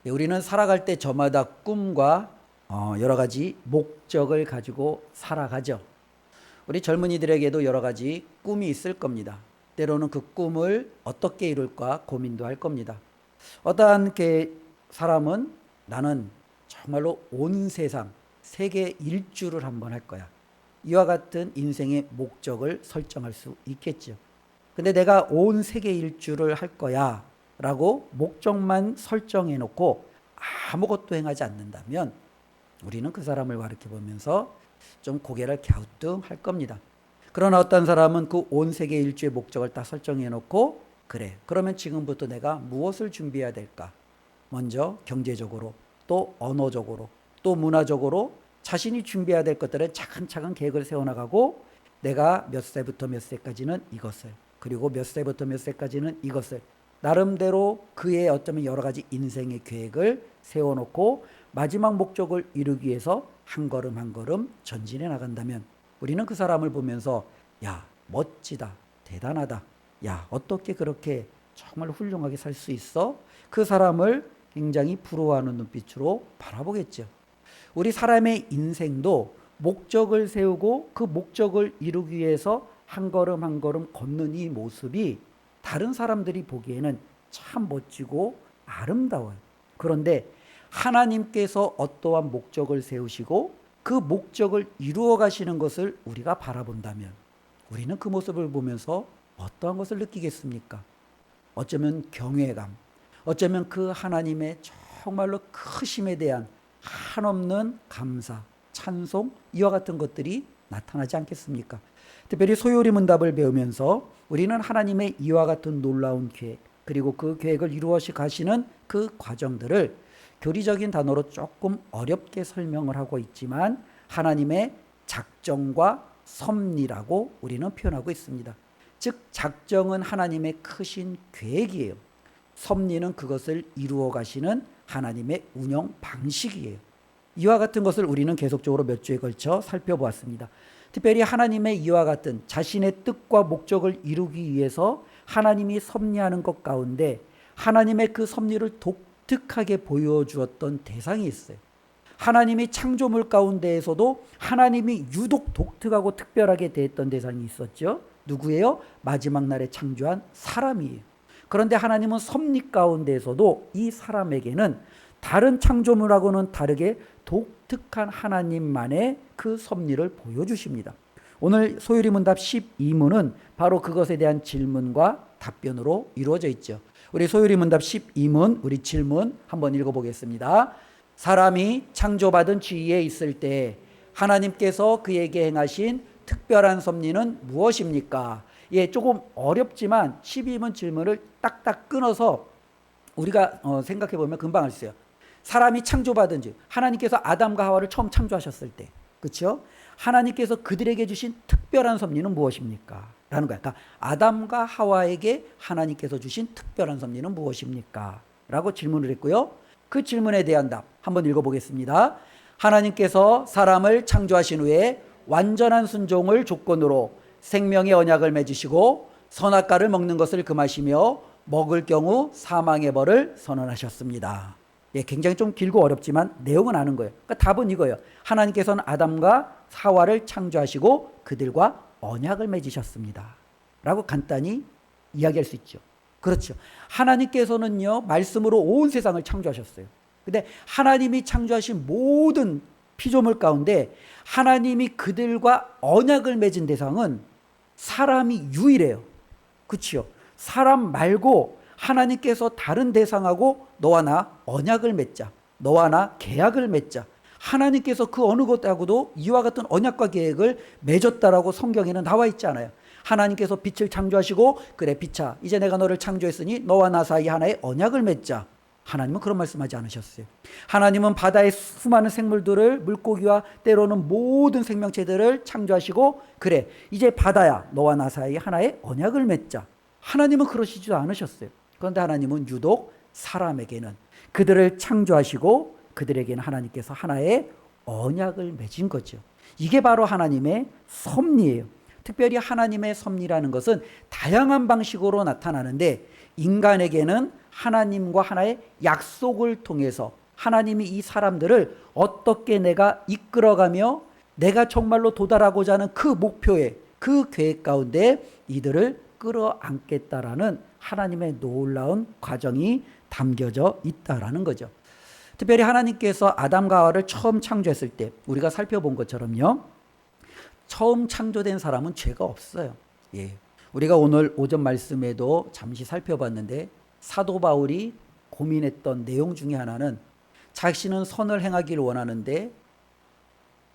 우리는 살아갈 때 저마다 꿈과 여러 가지 목적을 가지고 살아가죠. 우리 젊은이들에게도 여러 가지 꿈이 있을 겁니다. 때로는 그 꿈을 어떻게 이룰까 고민도 할 겁니다. 어떠한 사람은 나는 정말로 온 세상, 세계 일주를 한번 할 거야. 이와 같은 인생의 목적을 설정할 수 있겠죠. 근데 내가 온 세계 일주를 할 거야 라고 목적만 설정해 놓고 아무것도 행하지 않는다면 우리는 그 사람을 가르쳐 보면서 좀 고개를 갸우뚱할 겁니다. 그러나 어떤 사람은 그 온 세계 일주의 목적을 딱 설정해 놓고 그래, 그러면 지금부터 내가 무엇을 준비해야 될까? 먼저 경제적으로, 또 언어적으로, 또 문화적으로 자신이 준비해야 될 것들을 차근차근 계획을 세워나가고 내가 몇 세부터 몇 세까지는 이것을, 그리고 몇 세부터 몇 세까지는 이것을, 나름대로 그의 어쩌면 여러 가지 인생의 계획을 세워놓고 마지막 목적을 이루기 위해서 한 걸음 한 걸음 전진해 나간다면 우리는 그 사람을 보면서 야, 멋지다, 대단하다, 야, 어떻게 그렇게 정말 훌륭하게 살 수 있어? 그 사람을 굉장히 부러워하는 눈빛으로 바라보겠죠. 우리 사람의 인생도 목적을 세우고 그 목적을 이루기 위해서 한 걸음 한 걸음 걷는 이 모습이 다른 사람들이 보기에는 참 멋지고 아름다워요. 그런데 하나님께서 어떠한 목적을 세우시고 그 목적을 이루어 가시는 것을 우리가 바라본다면 우리는 그 모습을 보면서 어떠한 것을 느끼겠습니까? 어쩌면 경외감, 어쩌면 그 하나님의 정말로 크심에 대한 한없는 감사, 찬송, 이와 같은 것들이 나타나지 않겠습니까? 특별히 소요리 문답을 배우면서 우리는 하나님의 이와 같은 놀라운 계획, 그리고 그 계획을 이루어 가시는 그 과정들을 교리적인 단어로 조금 어렵게 설명을 하고 있지만 하나님의 작정과 섭리라고 우리는 표현하고 있습니다. 즉 작정은 하나님의 크신 계획이에요. 섭리는 그것을 이루어 가시는 하나님의 운영 방식이에요. 이와 같은 것을 우리는 계속적으로 몇 주에 걸쳐 살펴보았습니다. 특별히 하나님의 이와 같은 자신의 뜻과 목적을 이루기 위해서 하나님이 섭리하는 것 가운데 하나님의 그 섭리를 독특하게 보여주었던 대상이 있어요. 하나님이 창조물 가운데에서도 하나님이 유독 독특하고 특별하게 대했던 대상이 있었죠. 누구예요? 마지막 날에 창조한 사람이에요. 그런데 하나님은 섭리 가운데에서도 이 사람에게는 다른 창조물하고는 다르게 독특한 하나님만의 그 섭리를 보여주십니다. 오늘 소요리 문답 12문은 바로 그것에 대한 질문과 답변으로 이루어져 있죠. 우리 소요리 문답 12문, 우리 질문 한번 읽어보겠습니다. 사람이 창조받은 지위에 있을 때 하나님께서 그에게 행하신 특별한 섭리는 무엇입니까? 예, 조금 어렵지만 12문 질문을 딱딱 끊어서 우리가 생각해 보면 금방 알 수 있어요. 사람이 창조받은 지, 하나님께서 아담과 하와를 처음 창조하셨을 때, 그렇죠? 하나님께서 그들에게 주신 특별한 섭리는 무엇입니까? 라는 거야. 그러니까 아담과 하와에게 하나님께서 주신 특별한 섭리는 무엇입니까? 라고 질문을 했고요. 그 질문에 대한 답 한번 읽어보겠습니다. 하나님께서 사람을 창조하신 후에 완전한 순종을 조건으로 생명의 언약을 맺으시고 선악과를 먹는 것을 금하시며 먹을 경우 사망의 벌을 선언하셨습니다. 예, 굉장히 좀 길고 어렵지만 내용은 아는 거예요. 그러니까 답은 이거예요. 하나님께서는 아담과 하와를 창조하시고 그들과 언약을 맺으셨습니다. 라고 간단히 이야기할 수 있죠. 그렇죠. 하나님께서는요, 말씀으로 온 세상을 창조하셨어요. 근데 하나님이 창조하신 모든 피조물 가운데 하나님이 그들과 언약을 맺은 대상은 사람이 유일해요. 그렇죠. 사람 말고 하나님께서 다른 대상하고 너와 나 언약을 맺자, 너와 나 계약을 맺자, 하나님께서 그 어느 것하고도 이와 같은 언약과 계획을 맺었다라고 성경에는 나와 있지 않아요. 하나님께서 빛을 창조하시고 그래 빛아, 이제 내가 너를 창조했으니 너와 나 사이 하나의 언약을 맺자. 하나님은 그런 말씀하지 않으셨어요. 하나님은 바다의 수많은 생물들을, 물고기와 때로는 모든 생명체들을 창조하시고 그래 이제 바다야, 너와 나 사이 하나의 언약을 맺자. 하나님은 그러시지도 않으셨어요. 그런데 하나님은 유독 사람에게는 그들을 창조하시고 그들에게는 하나님께서 하나의 언약을 맺은 거죠. 이게 바로 하나님의 섭리예요. 특별히 하나님의 섭리라는 것은 다양한 방식으로 나타나는데 인간에게는 하나님과 하나의 약속을 통해서 하나님이 이 사람들을 어떻게 내가 이끌어가며 내가 정말로 도달하고자 하는 그 목표에 그 계획 가운데 이들을 끌어안겠다라는 하나님의 놀라운 과정이 담겨져 있다라는 거죠. 특별히 하나님께서 아담과 하와를 처음 창조했을 때 우리가 살펴본 것처럼요. 처음 창조된 사람은 죄가 없어요. 예. 우리가 오늘 오전 말씀에도 잠시 살펴봤는데 사도 바울이 고민했던 내용 중에 하나는 자신은 선을 행하기를 원하는데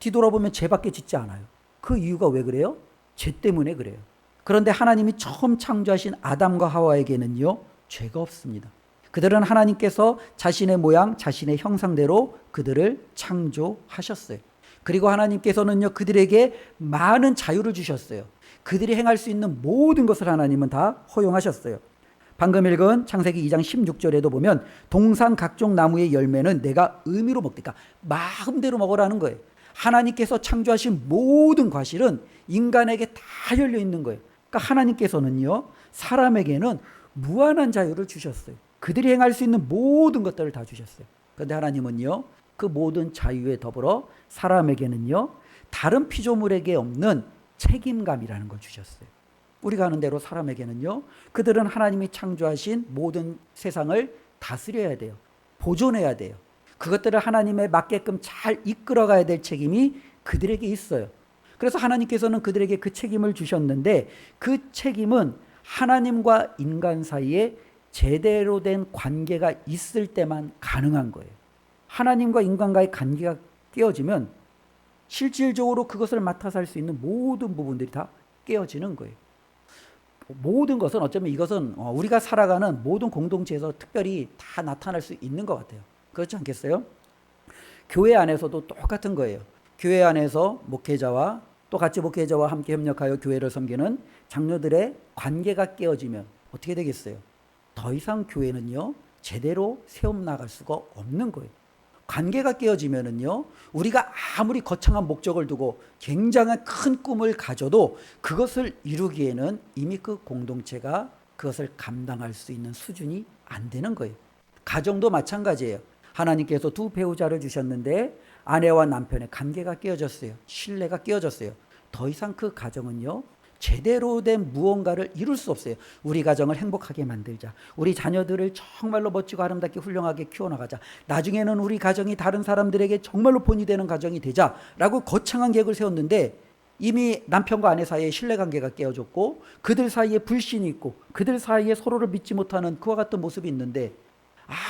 뒤돌아보면 죄밖에 짓지 않아요. 그 이유가 왜 그래요? 죄 때문에 그래요. 그런데 하나님이 처음 창조하신 아담과 하와에게는요, 죄가 없습니다. 그들은 하나님께서 자신의 모양, 자신의 형상대로 그들을 창조하셨어요. 그리고 하나님께서는요, 그들에게 많은 자유를 주셨어요. 그들이 행할 수 있는 모든 것을 하나님은 다 허용하셨어요. 방금 읽은 창세기 2장 16절에도 보면 동산 각종 나무의 열매는 내가 의미로 먹으니까 마음대로 먹으라는 거예요. 하나님께서 창조하신 모든 과실은 인간에게 다 열려 있는 거예요. 그러니까 하나님께서는요, 사람에게는 무한한 자유를 주셨어요. 그들이 행할 수 있는 모든 것들을 다 주셨어요. 그런데 하나님은요, 그 모든 자유에 더불어 사람에게는요, 다른 피조물에게 없는 책임감이라는 걸 주셨어요. 우리가 아는 대로 사람에게는요, 그들은 하나님이 창조하신 모든 세상을 다스려야 돼요. 보존해야 돼요. 그것들을 하나님에 맞게끔 잘 이끌어가야 될 책임이 그들에게 있어요. 그래서 하나님께서는 그들에게 그 책임을 주셨는데 그 책임은 하나님과 인간 사이에 제대로 된 관계가 있을 때만 가능한 거예요. 하나님과 인간과의 관계가 깨어지면 실질적으로 그것을 맡아서 할 수 있는 모든 부분들이 다 깨어지는 거예요. 모든 것은 어쩌면 이것은 우리가 살아가는 모든 공동체에서 특별히 다 나타날 수 있는 것 같아요. 그렇지 않겠어요? 교회 안에서도 똑같은 거예요. 교회 안에서 목회자와 또 같이 목회자와 함께 협력하여 교회를 섬기는 장로들의 관계가 깨어지면 어떻게 되겠어요? 더 이상 교회는요, 제대로 세워나갈 수가 없는 거예요. 관계가 깨어지면은요, 우리가 아무리 거창한 목적을 두고 굉장한 큰 꿈을 가져도 그것을 이루기에는 이미 그 공동체가 그것을 감당할 수 있는 수준이 안 되는 거예요. 가정도 마찬가지예요. 하나님께서 두 배우자를 주셨는데 아내와 남편의 관계가 깨어졌어요. 신뢰가 깨어졌어요. 더 이상 그 가정은요, 제대로 된 무언가를 이룰 수 없어요. 우리 가정을 행복하게 만들자. 우리 자녀들을 정말로 멋지고 아름답게 훌륭하게 키워나가자. 나중에는 우리 가정이 다른 사람들에게 정말로 본이 되는 가정이 되자라고 거창한 계획을 세웠는데 이미 남편과 아내 사이에 신뢰관계가 깨어졌고 그들 사이에 불신이 있고 그들 사이에 서로를 믿지 못하는 그와 같은 모습이 있는데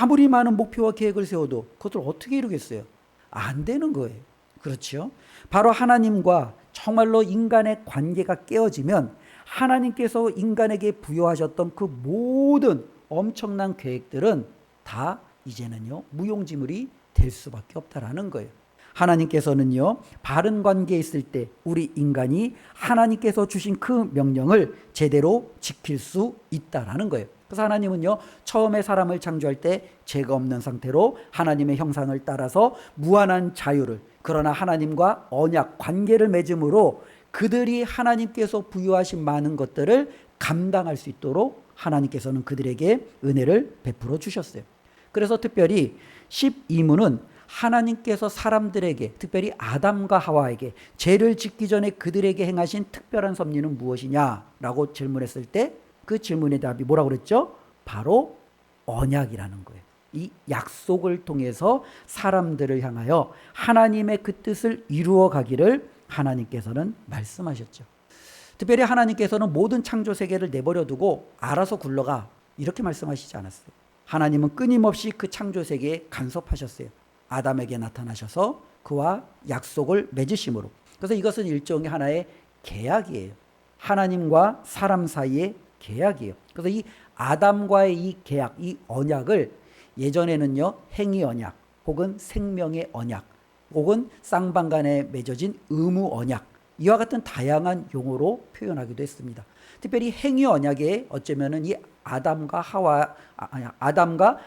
아무리 많은 목표와 계획을 세워도 그것을 어떻게 이루겠어요? 안 되는 거예요. 그렇죠? 바로 하나님과 정말로 인간의 관계가 깨어지면 하나님께서 인간에게 부여하셨던 그 모든 엄청난 계획들은 다 이제는요, 무용지물이 될 수밖에 없다라는 거예요. 하나님께서는요, 바른 관계에 있을 때 우리 인간이 하나님께서 주신 그 명령을 제대로 지킬 수 있다라는 거예요. 그래서 하나님은요, 처음에 사람을 창조할 때 죄가 없는 상태로 하나님의 형상을 따라서 무한한 자유를, 그러나 하나님과 언약, 관계를 맺음으로 그들이 하나님께서 부여하신 많은 것들을 감당할 수 있도록 하나님께서는 그들에게 은혜를 베풀어 주셨어요. 그래서 특별히 12문은 하나님께서 사람들에게, 특별히 아담과 하와에게 죄를 짓기 전에 그들에게 행하신 특별한 섭리는 무엇이냐라고 질문했을 때 그 질문의 답이 뭐라고 그랬죠? 바로 언약이라는 거예요. 이 약속을 통해서 사람들을 향하여 하나님의 그 뜻을 이루어 가기를 하나님께서는 말씀하셨죠. 특별히 하나님께서는 모든 창조 세계를 내버려 두고 알아서 굴러가 이렇게 말씀하시지 않았어요. 하나님은 끊임없이 그 창조 세계에 간섭하셨어요. 아담에게 나타나셔서 그와 약속을 맺으심으로. 그래서 이것은 일종의 하나의 계약이에요. 하나님과 사람 사이의 계약이에요. 그래서 이 아담과의 이 계약, 이 언약을 예전에는요, 행위 언약, 혹은 생명의 언약, 혹은 쌍방간에 맺어진 의무 언약, 이와 같은 다양한 용어로 표현하기도 했습니다. 특별히 행위 언약에 어쩌면은 이 아담과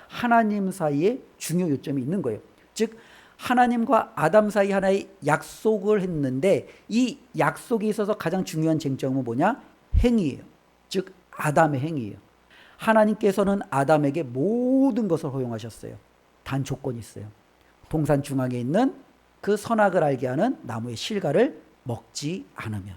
하나님 사이에 중요 요점이 있는 거예요. 즉 하나님과 아담 사이 하나의 약속을 했는데 이 약속에 있어서 가장 중요한 쟁점은 뭐냐? 행위예요. 즉 아담의 행위예요. 하나님께서는 아담에게 모든 것을 허용하셨어요. 단 조건이 있어요. 동산 중앙에 있는 그 선악을 알게 하는 나무의 실과를 먹지 않으면,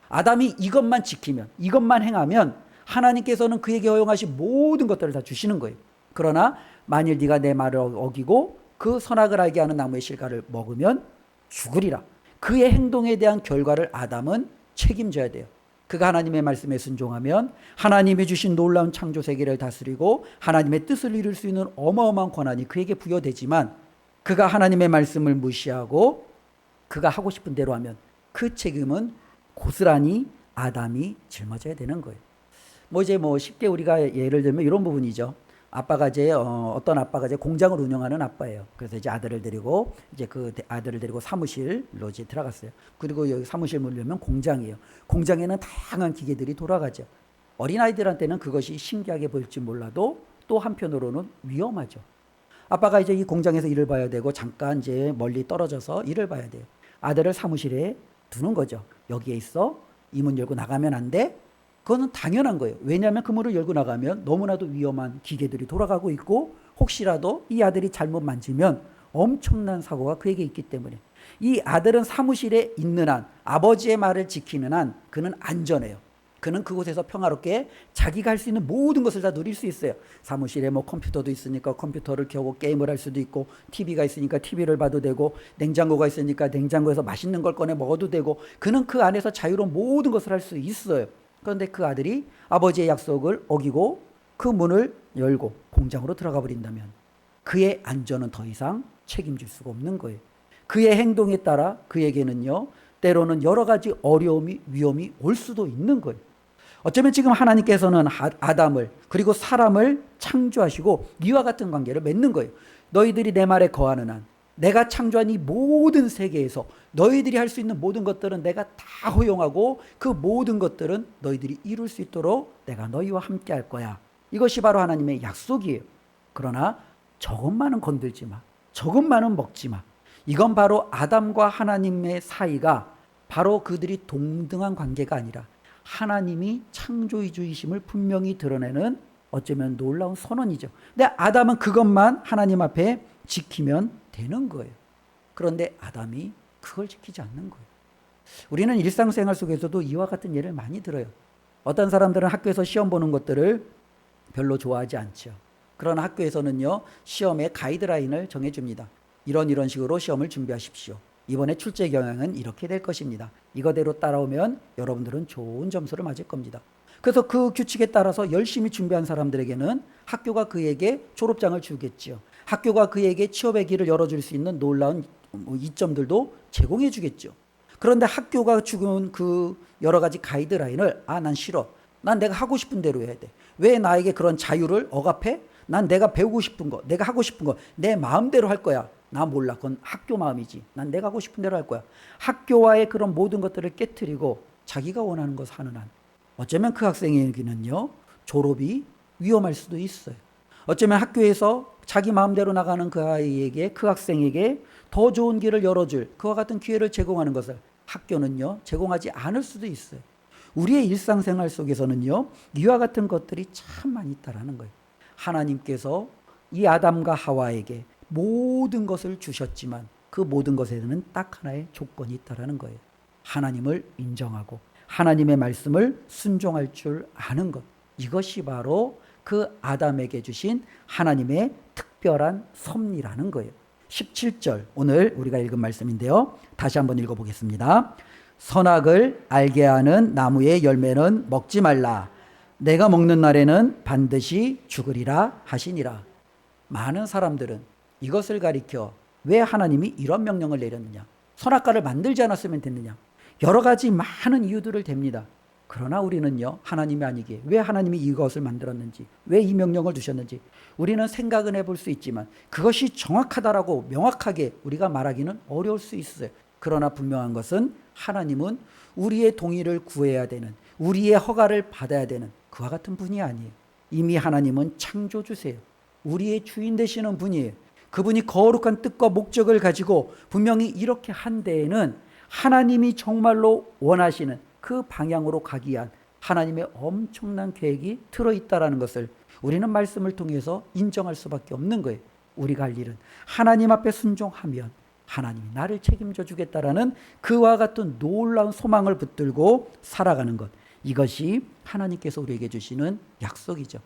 아담이 이것만 지키면, 이것만 행하면 하나님께서는 그에게 허용하신 모든 것들을 다 주시는 거예요. 그러나 만일 네가 내 말을 어기고 그 선악을 알게 하는 나무의 실과를 먹으면 죽으리라. 그의 행동에 대한 결과를 아담은 책임져야 돼요. 그가 하나님의 말씀에 순종하면 하나님이 주신 놀라운 창조 세계를 다스리고 하나님의 뜻을 이룰 수 있는 어마어마한 권한이 그에게 부여되지만, 그가 하나님의 말씀을 무시하고 그가 하고 싶은 대로 하면 그 책임은 고스란히 아담이 짊어져야 되는 거예요. 이제 쉽게 우리가 예를 들면 이런 부분이죠. 아빠가 어떤 아빠가 공장을 운영하는 아빠예요. 그래서 이제 아들을 데리고 사무실로 들어갔어요. 그리고 여기 사무실 문을 열면 공장이에요. 공장에는 다양한 기계들이 돌아가죠. 어린아이들한테는 그것이 신기하게 보일지 몰라도 또 한편으로는 위험하죠. 아빠가 이제 이 공장에서 일을 봐야 되고 잠깐 이제 멀리 떨어져서 일을 봐야 돼요. 아들을 사무실에 두는 거죠. 여기에 있어. 이 문 열고 나가면 안 돼. 그거는 당연한 거예요. 왜냐하면 그 문을 열고 나가면 너무나도 위험한 기계들이 돌아가고 있고, 혹시라도 이 아들이 잘못 만지면 엄청난 사고가 그에게 있기 때문에, 이 아들은 사무실에 있는 한, 아버지의 말을 지키는 한 그는 안전해요. 그는 그곳에서 평화롭게 자기가 할 수 있는 모든 것을 다 누릴 수 있어요. 사무실에 컴퓨터도 있으니까 컴퓨터를 켜고 게임을 할 수도 있고, TV가 있으니까 TV를 봐도 되고, 냉장고가 있으니까 냉장고에서 맛있는 걸 꺼내 먹어도 되고, 그는 그 안에서 자유로운 모든 것을 할 수 있어요. 그런데 그 아들이 아버지의 약속을 어기고 그 문을 열고 공장으로 들어가 버린다면 그의 안전은 더 이상 책임질 수가 없는 거예요. 그의 행동에 따라 그에게는요, 때로는 여러 가지 어려움이, 위험이 올 수도 있는 거예요. 어쩌면 지금 하나님께서는 아담을 그리고 사람을 창조하시고 이와 같은 관계를 맺는 거예요. 너희들이 내 말에 거하는 한, 내가 창조한 이 모든 세계에서 너희들이 할 수 있는 모든 것들은 내가 다 허용하고 그 모든 것들은 너희들이 이룰 수 있도록 내가 너희와 함께 할 거야. 이것이 바로 하나님의 약속이에요. 그러나 저것만은 건들지 마. 저것만은 먹지 마. 이건 바로 아담과 하나님의 사이가 바로 그들이 동등한 관계가 아니라 하나님이 창조주이심을 분명히 드러내는 어쩌면 놀라운 선언이죠. 근데 아담은 그것만 하나님 앞에 지키면 되는 거예요. 그런데 아담이 그걸 지키지 않는 거예요. 우리는 일상생활 속에서도 이와 같은 예를 많이 들어요. 어떤 사람들은 학교에서 시험 보는 것들을 별로 좋아하지 않죠. 그러나 학교에서는요, 시험의 가이드라인을 정해줍니다. 이런 식으로 시험을 준비하십시오. 이번에 출제 경향은 이렇게 될 것입니다. 이거대로 따라오면 여러분들은 좋은 점수를 맞을 겁니다. 그래서 그 규칙에 따라서 열심히 준비한 사람들에게는 학교가 그에게 졸업장을 주겠지요. 학교가 그에게 취업의 길을 열어줄 수 있는 놀라운 이점들도 제공해 주겠죠. 그런데 학교가 주는 그 여러 가지 가이드라인을 난 싫어. 난 내가 하고 싶은 대로 해야 돼. 왜 나에게 그런 자유를 억압해? 난 내가 배우고 싶은 거, 내가 하고 싶은 거 내 마음대로 할 거야. 나 몰라. 그건 학교 마음이지. 난 내가 하고 싶은 대로 할 거야. 학교와의 그런 모든 것들을 깨트리고 자기가 원하는 것을 하는 한, 어쩌면 그 학생에게는요, 졸업이 위험할 수도 있어요. 어쩌면 학교에서 자기 마음대로 나가는 그 아이에게, 그 학생에게 더 좋은 길을 열어줄 그와 같은 기회를 제공하는 것을 학교는요, 제공하지 않을 수도 있어요. 우리의 일상생활 속에서는요, 이와 같은 것들이 참 많이 있다라는 거예요. 하나님께서 이 아담과 하와에게 모든 것을 주셨지만 그 모든 것에는 딱 하나의 조건이 있다라는 거예요. 하나님을 인정하고 하나님의 말씀을 순종할 줄 아는 것. 이것이 바로 그 아담에게 주신 하나님의 특별한 섭리라는 거예요. 17절, 오늘 우리가 읽은 말씀인데요. 다시 한번 읽어보겠습니다. 선악을 알게 하는 나무의 열매는 먹지 말라. 내가 먹는 날에는 반드시 죽으리라 하시니라. 많은 사람들은 이것을 가리켜 왜 하나님이 이런 명령을 내렸느냐, 선악과를 만들지 않았으면 됐느냐, 여러 가지 많은 이유들을 댑니다. 그러나 우리는요, 하나님이 아니기에 왜 하나님이 이것을 만들었는지, 왜 이 명령을 주셨는지 우리는 생각은 해볼 수 있지만 그것이 정확하다라고 명확하게 우리가 말하기는 어려울 수 있어요. 그러나 분명한 것은 하나님은 우리의 동의를 구해야 되는, 우리의 허가를 받아야 되는 그와 같은 분이 아니에요. 이미 하나님은 창조주세요. 우리의 주인 되시는 분이에요. 그분이 거룩한 뜻과 목적을 가지고 분명히 이렇게 한 데에는 하나님이 정말로 원하시는 그 방향으로 가기 위한 하나님의 엄청난 계획이 들어있다라는 것을 우리는 말씀을 통해서 인정할 수밖에 없는 거예요. 우리가 할 일은 하나님 앞에 순종하면 하나님이 나를 책임져 주겠다라는 그와 같은 놀라운 소망을 붙들고 살아가는 것. 이것이 하나님께서 우리에게 주시는 약속이죠.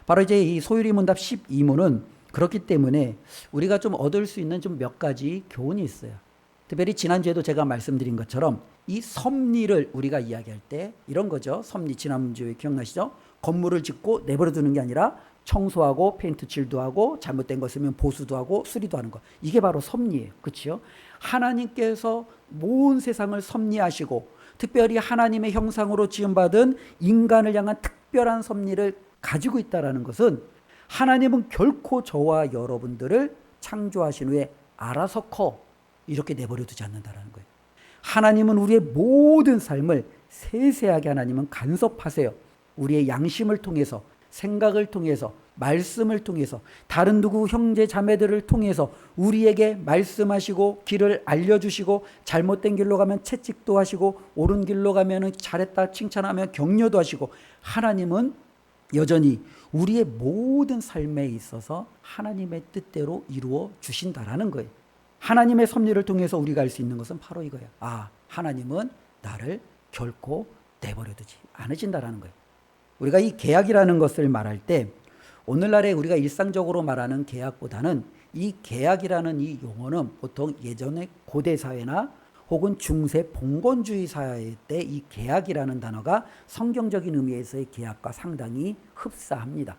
바로 이제 이 소유리 문답 12문은 그렇기 때문에 우리가 좀 얻을 수 있는 좀 몇 가지 교훈이 있어요. 특별히 지난주에도 제가 말씀드린 것처럼 이 섭리를 우리가 이야기할 때 이런 거죠. 섭리 지난주에 기억나시죠? 건물을 짓고 내버려 두는 게 아니라 청소하고 페인트 칠도 하고 잘못된 거 쓰면 보수도 하고 수리도 하는 거. 이게 바로 섭리예요. 그렇죠? 하나님께서 온 세상을 섭리하시고 특별히 하나님의 형상으로 지음받은 인간을 향한 특별한 섭리를 가지고 있다는 것은 하나님은 결코 저와 여러분들을 창조하신 후에 알아서 커 이렇게 내버려 두지 않는다는 거예요. 하나님은 우리의 모든 삶을 세세하게 하나님은 간섭하세요. 우리의 양심을 통해서, 생각을 통해서, 말씀을 통해서, 다른 누구 형제 자매들을 통해서 우리에게 말씀하시고 길을 알려주시고 잘못된 길로 가면 채찍도 하시고 옳은 길로 가면 잘했다 칭찬하면 격려도 하시고 하나님은 여전히 우리의 모든 삶에 있어서 하나님의 뜻대로 이루어 주신다라는 거예요. 하나님의 섭리를 통해서 우리가 알 수 있는 것은 바로 이거예요. 아, 하나님은 나를 결코 내버려 두지 않으신다라는 거예요. 우리가 이 계약이라는 것을 말할 때 오늘날에 우리가 일상적으로 말하는 계약보다는 이 계약이라는 이 용어는 보통 예전의 고대 사회나 혹은 중세 봉건주의 사회 때 이 계약이라는 단어가 성경적인 의미에서의 계약과 상당히 흡사합니다.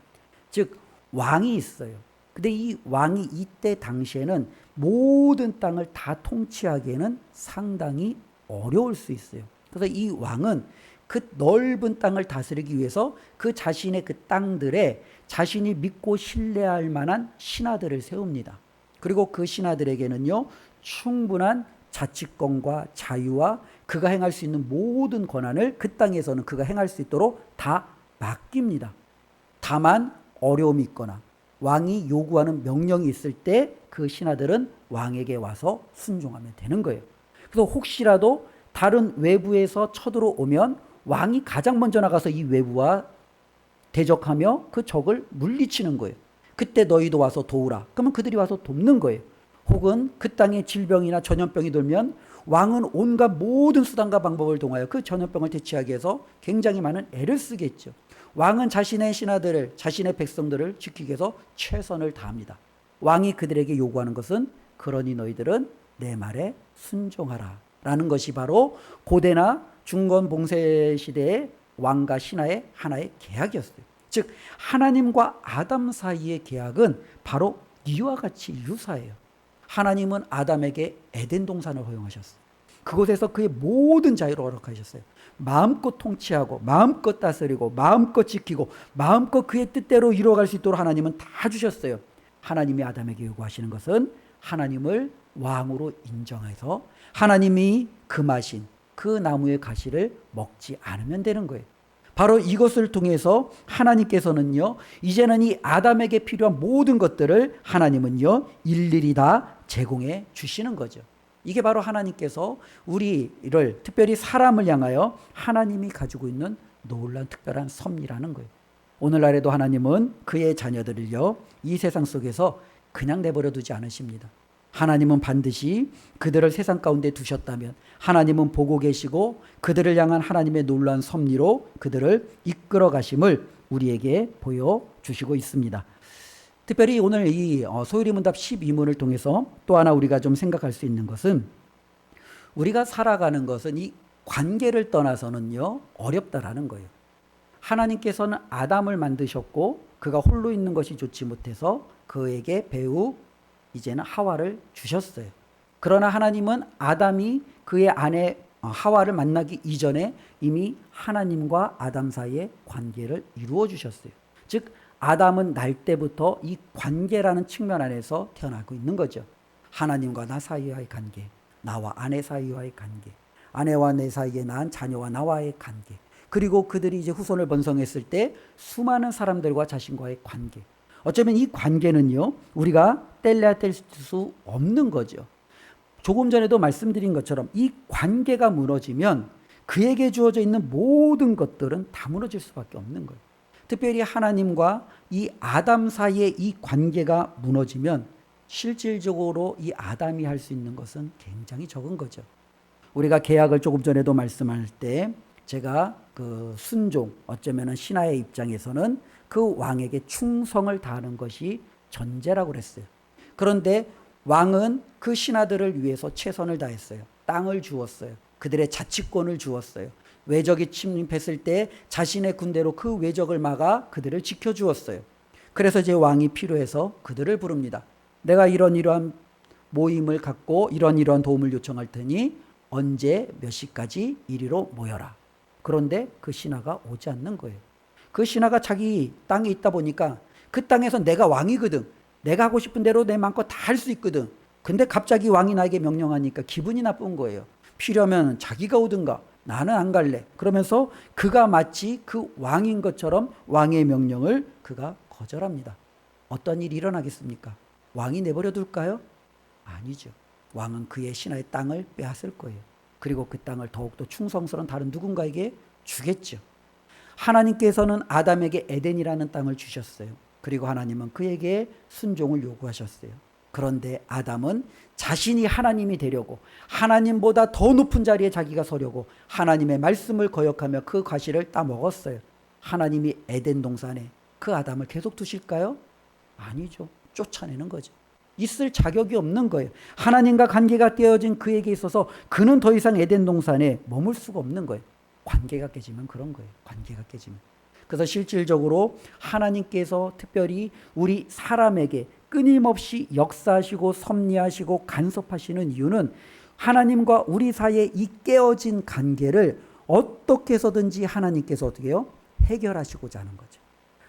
즉 왕이 있어요. 근데 이 왕이 이때 당시에는 모든 땅을 다 통치하기에는 상당히 어려울 수 있어요. 그래서 이 왕은 그 넓은 땅을 다스리기 위해서 그 자신의 그 땅들에 자신이 믿고 신뢰할 만한 신하들을 세웁니다. 그리고 그 신하들에게는요, 충분한 자치권과 자유와 그가 행할 수 있는 모든 권한을 그 땅에서는 그가 행할 수 있도록 다 맡깁니다. 다만 어려움이 있거나 왕이 요구하는 명령이 있을 때 그 신하들은 왕에게 와서 순종하면 되는 거예요. 그래서 혹시라도 다른 외부에서 쳐들어오면 왕이 가장 먼저 나가서 이 외부와 대적하며 그 적을 물리치는 거예요. 그때 너희도 와서 도우라. 그러면 그들이 와서 돕는 거예요. 혹은 그 땅에 질병이나 전염병이 돌면 왕은 온갖 모든 수단과 방법을 통하여 그 전염병을 대치하기 위해서 굉장히 많은 애를 쓰겠죠. 왕은 자신의 신하들을, 자신의 백성들을 지키기 위해서 최선을 다합니다. 왕이 그들에게 요구하는 것은 그러니 너희들은 내 말에 순종하라 라는 것이 바로 고대나 중건 봉쇄 시대의 왕과 신하의 하나의 계약이었어요. 즉 하나님과 아담 사이의 계약은 바로 이와 같이 유사해요. 하나님은 아담에게 에덴 동산을 허용하셨어요. 그곳에서 그의 모든 자유를 허락하셨어요. 마음껏 통치하고 마음껏 다스리고 마음껏 지키고 마음껏 그의 뜻대로 이루어갈 수 있도록 하나님은 다 주셨어요. 하나님이 아담에게 요구하시는 것은 하나님을 왕으로 인정해서 하나님이 금하신 그 나무의 가시를 먹지 않으면 되는 거예요. 바로 이것을 통해서 하나님께서는요, 이제는 이 아담에게 필요한 모든 것들을 하나님은요, 일일이 다 제공해 주시는 거죠. 이게 바로 하나님께서 우리를, 특별히 사람을 향하여 하나님이 가지고 있는 놀라운 특별한 섭리라는 거예요. 오늘날에도 하나님은 그의 자녀들을요, 이 세상 속에서 그냥 내버려 두지 않으십니다. 하나님은 반드시 그들을 세상 가운데 두셨다면 하나님은 보고 계시고 그들을 향한 하나님의 놀라운 섭리로 그들을 이끌어 가심을 우리에게 보여주시고 있습니다. 특별히 오늘 이 소유리 문답 12문을 통해서 또 하나 우리가 좀 생각할 수 있는 것은 우리가 살아가는 것은 이 관계를 떠나서는요, 어렵다라는 거예요. 하나님께서는 아담을 만드셨고 그가 홀로 있는 것이 좋지 못해서 그에게 배우 이제는 하와를 주셨어요. 그러나 하나님은 아담이 그의 아내 하와를 만나기 이전에 이미 하나님과 아담 사이의 관계를 이루어 주셨어요. 즉 아담은 날 때부터 이 관계라는 측면 안에서 태어나고 있는 거죠. 하나님과 나 사이와의 관계, 나와 아내 사이와의 관계, 아내와 내 사이에 낳은 자녀와 나와의 관계, 그리고 그들이 이제 후손을 번성했을 때 수많은 사람들과 자신과의 관계. 어쩌면 이 관계는요, 우리가 뗄래야 뗄 수 없는 거죠. 조금 전에도 말씀드린 것처럼 이 관계가 무너지면 그에게 주어져 있는 모든 것들은 다 무너질 수밖에 없는 거예요. 특별히 하나님과 이 아담 사이의 이 관계가 무너지면 실질적으로 이 아담이 할 수 있는 것은 굉장히 적은 거죠. 우리가 계약을 조금 전에도 말씀할 때 제가 그 순종, 어쩌면 신하의 입장에서는 그 왕에게 충성을 다하는 것이 전제라고 그랬어요. 그런데 왕은 그 신하들을 위해서 최선을 다했어요. 땅을 주었어요. 그들의 자치권을 주었어요. 외적이 침입했을 때 자신의 군대로 그 외적을 막아 그들을 지켜주었어요. 그래서 이제 왕이 필요해서 그들을 부릅니다. 내가 이러한 모임을 갖고 이러한 도움을 요청할 테니 언제 몇 시까지 이리로 모여라. 그런데 그 신하가 오지 않는 거예요. 그 신하가 자기 땅에 있다 보니까 그 땅에서 내가 왕이거든. 내가 하고 싶은 대로 내 마음껏 다 할 수 있거든. 근데 갑자기 왕이 나에게 명령하니까 기분이 나쁜 거예요. 필요하면 자기가 오든가 나는 안 갈래. 그러면서 그가 마치 그 왕인 것처럼 왕의 명령을 그가 거절합니다. 어떤 일이 일어나겠습니까? 왕이 내버려 둘까요? 아니죠. 왕은 그의 신하의 땅을 빼앗을 거예요. 그리고 그 땅을 더욱더 충성스러운 다른 누군가에게 주겠죠. 하나님께서는 아담에게 에덴이라는 땅을 주셨어요. 그리고 하나님은 그에게 순종을 요구하셨어요. 그런데 아담은 자신이 하나님이 되려고 하나님보다 더 높은 자리에 자기가 서려고 하나님의 말씀을 거역하며 그 과실을 따먹었어요. 하나님이 에덴 동산에 그 아담을 계속 두실까요? 아니죠. 쫓아내는 거죠. 있을 자격이 없는 거예요. 하나님과 관계가 떼어진 그에게 있어서 그는 더 이상 에덴 동산에 머물 수가 없는 거예요. 관계가 깨지면 그런 거예요. 관계가 깨지면. 그래서 실질적으로 하나님께서 특별히 우리 사람에게 끊임없이 역사하시고 섭리하시고 간섭하시는 이유는 하나님과 우리 사이에 이 깨어진 관계를 어떻게 해서든지 하나님께서 어떻게 해요? 해결하시고자 하는 거죠.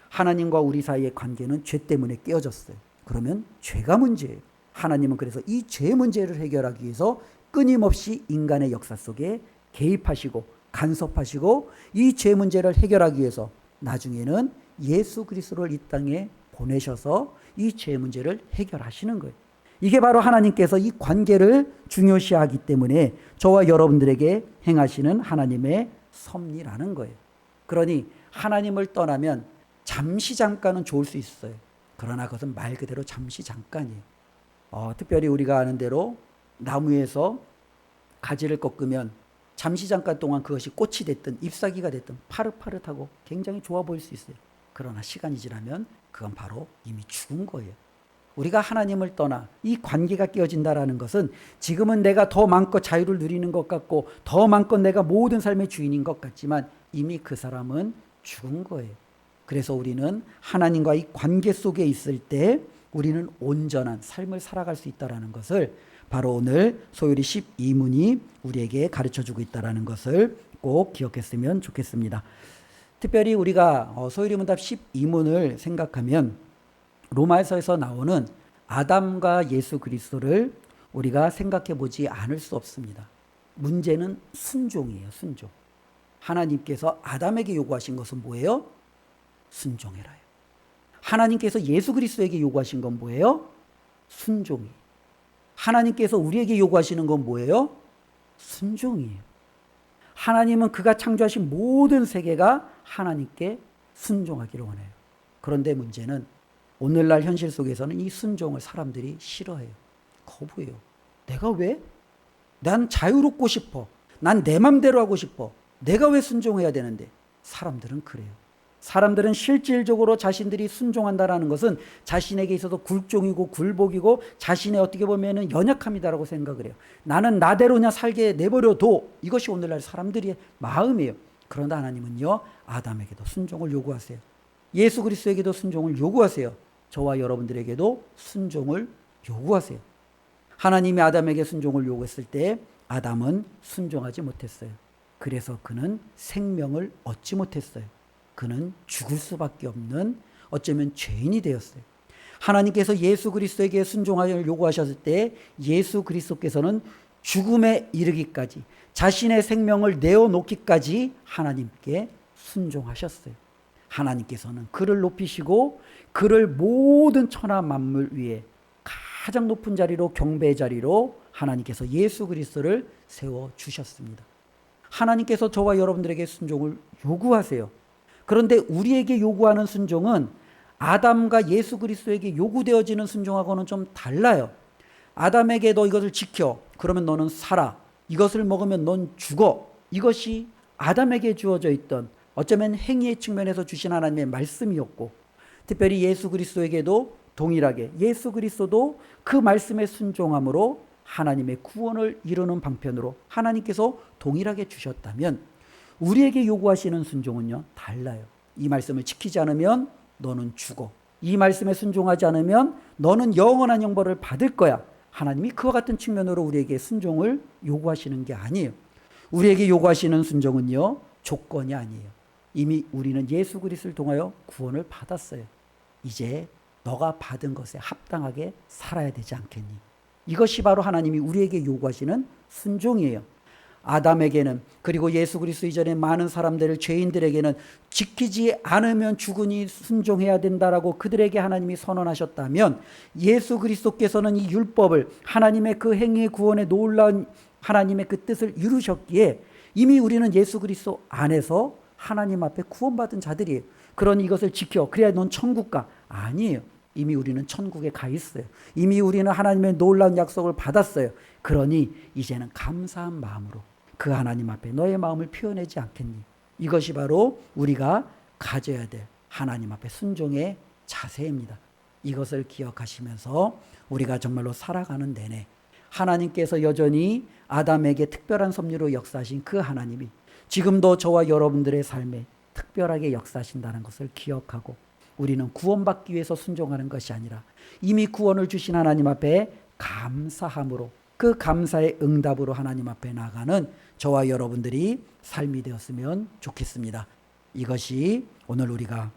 하나님과 우리 사이의 관계는 죄 때문에 깨어졌어요. 그러면 죄가 문제예요. 하나님은 그래서 이 죄 문제를 해결하기 위해서 끊임없이 인간의 역사 속에 개입하시고 간섭하시고 이 죄 문제를 해결하기 위해서 나중에는 예수 그리스도를 이 땅에 보내셔서 이 죄 문제를 해결하시는 거예요. 이게 바로 하나님께서 이 관계를 중요시하기 때문에 저와 여러분들에게 행하시는 하나님의 섭리라는 거예요. 그러니 하나님을 떠나면 잠시 잠깐은 좋을 수 있어요. 그러나 그것은 말 그대로 잠시 잠깐이에요. 특별히 우리가 아는 대로 나무에서 가지를 꺾으면 잠시 잠깐 동안 그것이 꽃이 됐든 잎사귀가 됐든 파릇파릇하고 굉장히 좋아 보일 수 있어요. 그러나 시간이 지나면 그건 바로 이미 죽은 거예요. 우리가 하나님을 떠나 이 관계가 깨어진다라는 것은 지금은 내가 더 마음껏 자유를 누리는 것 같고 더 마음껏 내가 모든 삶의 주인인 것 같지만 이미 그 사람은 죽은 거예요. 그래서 우리는 하나님과 이 관계 속에 있을 때 우리는 온전한 삶을 살아갈 수 있다는 것을 바로 오늘 소요리 12문이 우리에게 가르쳐주고 있다는 것을 꼭 기억했으면 좋겠습니다. 특별히 우리가 소요리 문답 12문을 생각하면 로마서에서 나오는 아담과 예수 그리스도를 우리가 생각해 보지 않을 수 없습니다. 문제는 순종이에요. 순종. 하나님께서 아담에게 요구하신 것은 뭐예요? 순종해라요. 하나님께서 예수 그리스도에게 요구하신 건 뭐예요? 순종이에요. 하나님께서 우리에게 요구하시는 건 뭐예요? 순종이에요. 하나님은 그가 창조하신 모든 세계가 하나님께 순종하기를 원해요. 그런데 문제는 오늘날 현실 속에서는 이 순종을 사람들이 싫어해요. 거부해요. 내가 왜? 난 자유롭고 싶어. 난 내 맘대로 하고 싶어. 내가 왜 순종해야 되는데? 사람들은 그래요. 사람들은 실질적으로 자신들이 순종한다라는 것은 자신에게 있어서 굴종이고 굴복이고 자신의 어떻게 보면은 연약함이다라고 생각을 해요. 나는 나대로 그냥 살게 내버려둬. 이것이 오늘날 사람들의 마음이에요. 그런데 하나님은요, 아담에게도 순종을 요구하세요. 예수 그리스도에게도 순종을 요구하세요. 저와 여러분들에게도 순종을 요구하세요. 하나님이 아담에게 순종을 요구했을 때 아담은 순종하지 못했어요. 그래서 그는 생명을 얻지 못했어요. 그는 죽을 수밖에 없는 어쩌면 죄인이 되었어요. 하나님께서 예수 그리스도에게 순종하기를 요구하셨을 때 예수 그리스도께서는 죽음에 이르기까지 자신의 생명을 내어놓기까지 하나님께 순종하셨어요. 하나님께서는 그를 높이시고 그를 모든 천하 만물 위에 가장 높은 자리로 경배의 자리로 하나님께서 예수 그리스도를 세워주셨습니다. 하나님께서 저와 여러분들에게 순종을 요구하세요. 그런데 우리에게 요구하는 순종은 아담과 예수 그리스도에게 요구되어지는 순종하고는 좀 달라요. 아담에게 너 이것을 지켜. 그러면 너는 살아. 이것을 먹으면 넌 죽어. 이것이 아담에게 주어져 있던 어쩌면 행위의 측면에서 주신 하나님의 말씀이었고, 특별히 예수 그리스도에게도 동일하게 예수 그리스도도 그 말씀에 순종함으로 하나님의 구원을 이루는 방편으로 하나님께서 동일하게 주셨다면, 우리에게 요구하시는 순종은요 달라요. 이 말씀을 지키지 않으면 너는 죽어. 이 말씀에 순종하지 않으면 너는 영원한 형벌을 받을 거야. 하나님이 그와 같은 측면으로 우리에게 순종을 요구하시는 게 아니에요. 우리에게 요구하시는 순종은요 조건이 아니에요. 이미 우리는 예수 그리스도를 통하여 구원을 받았어요. 이제 너가 받은 것에 합당하게 살아야 되지 않겠니? 이것이 바로 하나님이 우리에게 요구하시는 순종이에요. 아담에게는, 그리고 예수 그리스도 이전에 많은 사람들을, 죄인들에게는 지키지 않으면 죽으니 순종해야 된다라고 그들에게 하나님이 선언하셨다면, 예수 그리스도께서는 이 율법을, 하나님의 그 행위의 구원의 놀라운 하나님의 그 뜻을 이루셨기에 이미 우리는 예수 그리스도 안에서 하나님 앞에 구원받은 자들이에요. 그러니 이것을 지켜. 그래야 넌 천국 가. 아니에요. 이미 우리는 천국에 가 있어요. 이미 우리는 하나님의 놀라운 약속을 받았어요. 그러니 이제는 감사한 마음으로 그 하나님 앞에 너의 마음을 표현하지 않겠니? 이것이 바로 우리가 가져야 될 하나님 앞에 순종의 자세입니다. 이것을 기억하시면서 우리가 정말로 살아가는 내내 하나님께서 여전히 아담에게 특별한 섭리로 역사하신 그 하나님이 지금도 저와 여러분들의 삶에 특별하게 역사하신다는 것을 기억하고, 우리는 구원받기 위해서 순종하는 것이 아니라 이미 구원을 주신 하나님 앞에 감사함으로, 그 감사의 응답으로 하나님 앞에 나가는 저와 여러분들이 삶이 되었으면 좋겠습니다. 이것이 오늘 우리가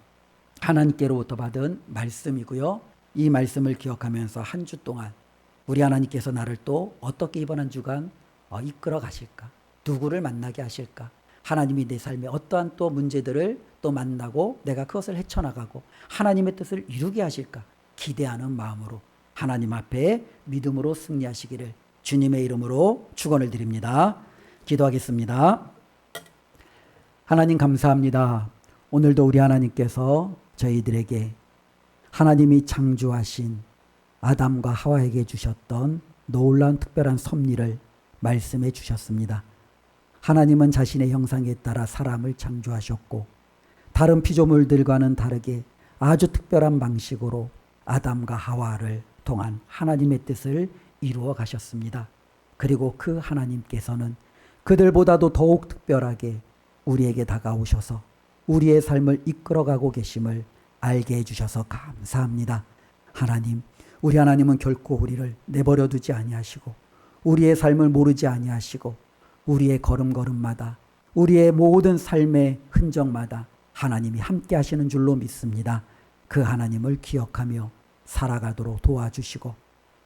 하나님께로부터 받은 말씀이고요. 이 말씀을 기억하면서 한 주 동안 우리 하나님께서 나를 또 어떻게 이번 한 주간 이끌어 가실까? 누구를 만나게 하실까? 하나님이 내 삶에 어떠한 또 문제들을 또 만나고 내가 그것을 헤쳐나가고 하나님의 뜻을 이루게 하실까? 기대하는 마음으로 하나님 앞에 믿음으로 승리하시기를 주님의 이름으로 축원을 드립니다. 기도하겠습니다. 하나님 감사합니다. 오늘도 우리 하나님께서 저희들에게 하나님이 창조하신 아담과 하와에게 주셨던 놀라운 특별한 섭리를 말씀해 주셨습니다. 하나님은 자신의 형상에 따라 사람을 창조하셨고, 다른 피조물들과는 다르게 아주 특별한 방식으로 아담과 하와를 통한 하나님의 뜻을 이루어 가셨습니다. 그리고 그 하나님께서는 그들보다도 더욱 특별하게 우리에게 다가오셔서 우리의 삶을 이끌어가고 계심을 알게 해주셔서 감사합니다. 하나님, 우리 하나님은 결코 우리를 내버려 두지 아니하시고 우리의 삶을 모르지 아니하시고 우리의 걸음걸음마다, 우리의 모든 삶의 흔적마다 하나님이 함께 하시는 줄로 믿습니다. 그 하나님을 기억하며 살아가도록 도와주시고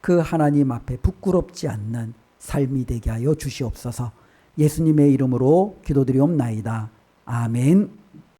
그 하나님 앞에 부끄럽지 않는 삶이 되게 하여 주시옵소서. 예수님의 이름으로 기도드리옵나이다. 아멘.